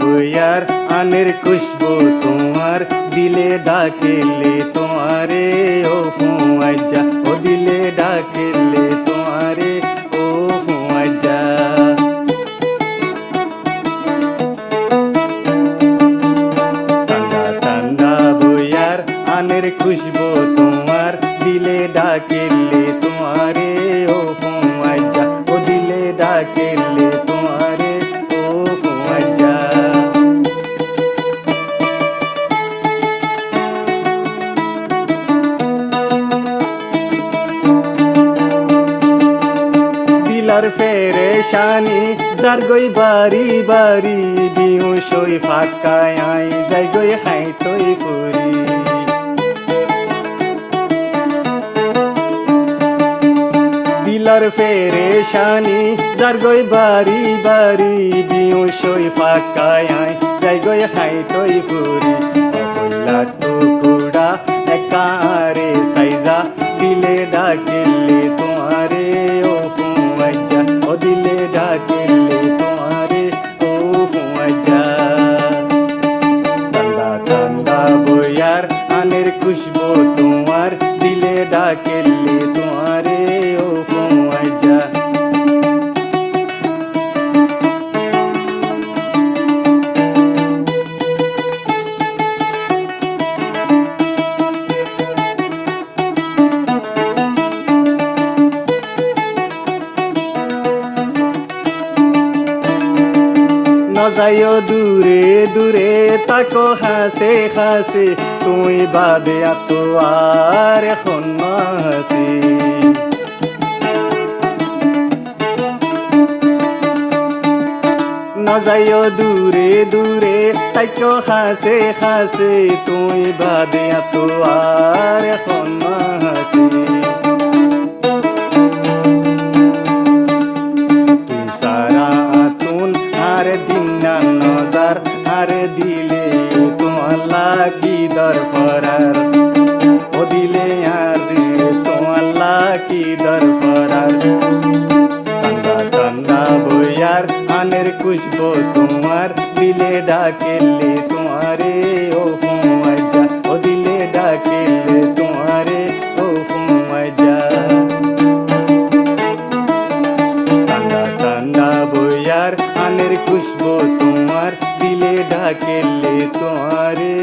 বইয়ার আনের খুশবু তোমার দিলে ডাকিলে তোমারে ও ফুয়াইজা ও দিলে ডাকিলে তোমারে ও ফুয়াইজা ঠান্ডা ঠান্ডা বইয়ার আনের খুশবু তোমার দিলে ডাকিলে তোমারে ও ফুয়াইজা ও দিলে ডাকিলে তোমারে ও ফুয়াইজা দিলার পেরেশানি যার গই বাড়ি বাড়ি বিহু সই ফাঁকায় আই যাই গই খাই তৈ করি দিলার পেরেশানি যার গই বাড়ি বাড়ি বিহু সই ফাঁকায় আই যাই গই খাই তৈ করি কইলা টুকুড়া একারে সাইজা দিলে ডাকিলে তোমারে ও ফুয়াইজা ও দিলে ডাকিলে তোমারে ও ফুয়াইজা ঠান্ডা ঠান্ডা বইয়ার আনের খুশবু তোমার দিলে ডাকিলে তোমারে ও ফুয়াইজা যাইও দূরে দূরে তাকো হাসে হাসে তুই বাদে আতো আর এখন হাসি না যাইও দূরে দূরে তাকো হাসে হাসে তুই বাদে আতো আর এখন হাসি নজর আর দিলে তোমার কি দরকার ও দিলে আর তোমার কি দরকার ঠান্ডা ঠান্ডা বইয়ার আনের খুশবু তোমার দিলে ডাকিলে তোমারে ও ফুয়াইজা ও দিলে ডাকিলে তোমারে ও ফুয়াইজা ঠান্ডা ঠান্ডা বইয়ার আনের খুশবু তোমার দিলে ডাকিলে তোমারে